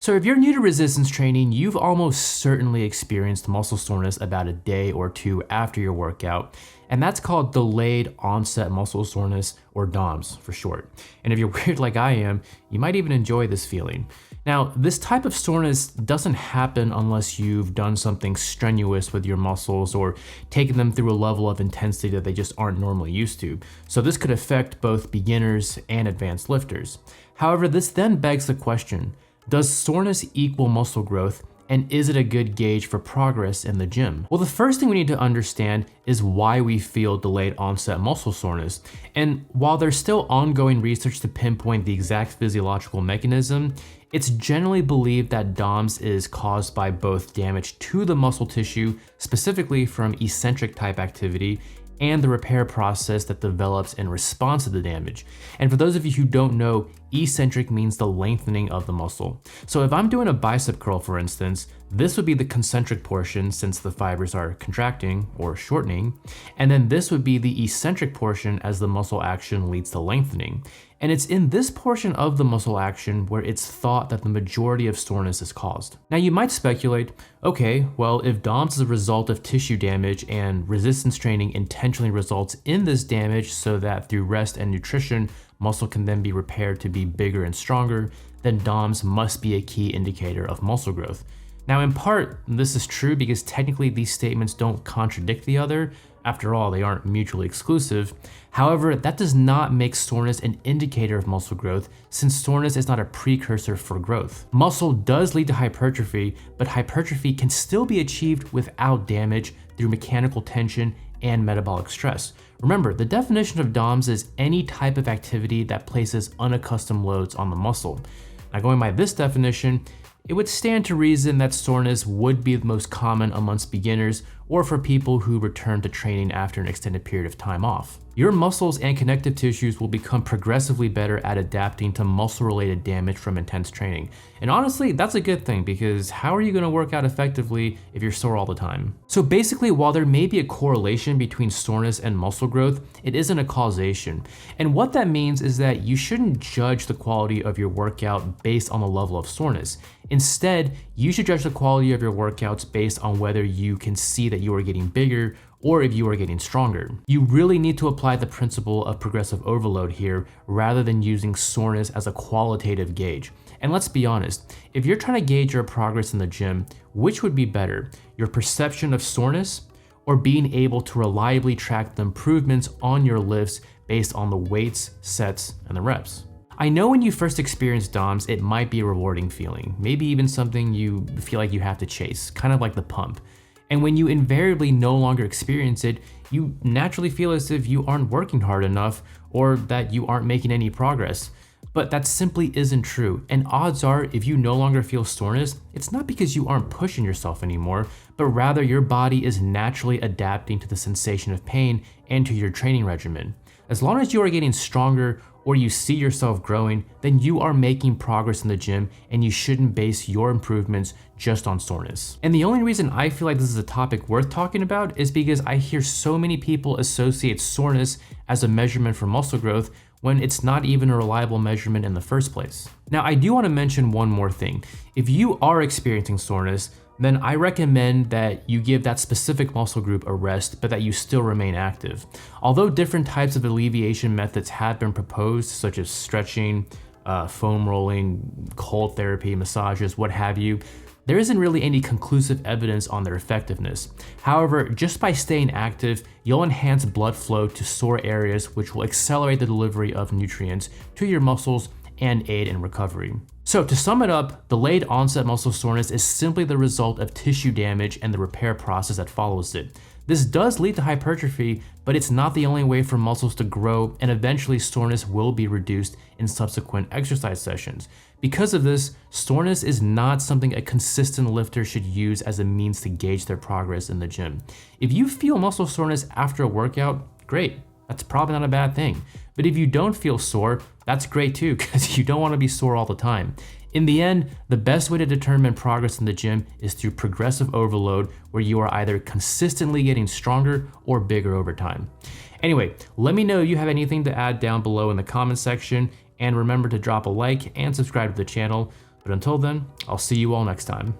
So if you're new to resistance training, you've almost certainly experienced muscle soreness about a day or two after your workout, and that's called delayed onset muscle soreness, or DOMS for short. And if you're weird like I am, you might even enjoy this feeling. Now, this type of soreness doesn't happen unless you've done something strenuous with your muscles or taken them through a level of intensity that they just aren't normally used to. So this could affect both beginners and advanced lifters. However, this then begs the question, does soreness equal muscle growth, and is it a good gauge for progress in the gym? Well, the first thing we need to understand is why we feel delayed onset muscle soreness. And while there's still ongoing research to pinpoint the exact physiological mechanism, it's generally believed that DOMS is caused by both damage to the muscle tissue, specifically from eccentric type activity, and the repair process that develops in response to the damage. And for those of you who don't know, eccentric means the lengthening of the muscle. So if I'm doing a bicep curl, for instance, this would be the concentric portion since the fibers are contracting or shortening, and then this would be the eccentric portion as the muscle action leads to lengthening. And it's in this portion of the muscle action where it's thought that the majority of soreness is caused. Now you might speculate, okay, well, if DOMS is a result of tissue damage and resistance training intentionally results in this damage so that through rest and nutrition, muscle can then be repaired to be bigger and stronger, then DOMS must be a key indicator of muscle growth. Now in part, this is true because technically these statements don't contradict the other. After all, they aren't mutually exclusive. However, that does not make soreness an indicator of muscle growth, since soreness is not a precursor for growth. Muscle does lead to hypertrophy, but hypertrophy can still be achieved without damage through mechanical tension and metabolic stress. Remember, the definition of DOMS is any type of activity that places unaccustomed loads on the muscle. Now, going by this definition, it would stand to reason that soreness would be the most common amongst beginners or for people who return to training after an extended period of time off. Your muscles and connective tissues will become progressively better at adapting to muscle-related damage from intense training. And honestly, that's a good thing because how are you going to work out effectively if you're sore all the time? So basically, while there may be a correlation between soreness and muscle growth, it isn't a causation. And what that means is that you shouldn't judge the quality of your workout based on the level of soreness. Instead, you should judge the quality of your workouts based on whether you can see that you are getting bigger or if you are getting stronger. You really need to apply the principle of progressive overload here rather than using soreness as a qualitative gauge. And let's be honest, if you're trying to gauge your progress in the gym, which would be better, your perception of soreness or being able to reliably track the improvements on your lifts based on the weights, sets, and the reps? I know when you first experience DOMS, it might be a rewarding feeling, maybe even something you feel like you have to chase, kind of like the pump. And when you invariably no longer experience it, you naturally feel as if you aren't working hard enough or that you aren't making any progress. But that simply isn't true. And odds are, if you no longer feel soreness, it's not because you aren't pushing yourself anymore, but rather your body is naturally adapting to the sensation of pain and to your training regimen. As long as you are getting stronger or you see yourself growing, then you are making progress in the gym and you shouldn't base your improvements just on soreness. And the only reason I feel like this is a topic worth talking about is because I hear so many people associate soreness as a measurement for muscle growth when it's not even a reliable measurement in the first place. Now, I do want to mention one more thing. If you are experiencing soreness, then I recommend that you give that specific muscle group a rest, but that you still remain active. Although different types of alleviation methods have been proposed, such as stretching, foam rolling, cold therapy, massages, what have you, there isn't really any conclusive evidence on their effectiveness. However, just by staying active, you'll enhance blood flow to sore areas, which will accelerate the delivery of nutrients to your muscles and aid in recovery. So to sum it up, delayed onset muscle soreness is simply the result of tissue damage and the repair process that follows it. This does lead to hypertrophy, but it's not the only way for muscles to grow, and eventually soreness will be reduced in subsequent exercise sessions. Because of this, soreness is not something a consistent lifter should use as a means to gauge their progress in the gym. If you feel muscle soreness after a workout, great. That's probably not a bad thing. But if you don't feel sore, that's great too, because you don't want to be sore all the time. In the end, the best way to determine progress in the gym is through progressive overload, where you are either consistently getting stronger or bigger over time. Anyway, let me know if you have anything to add down below in the comment section, and remember to drop a like and subscribe to the channel But until then, I'll see you all next time.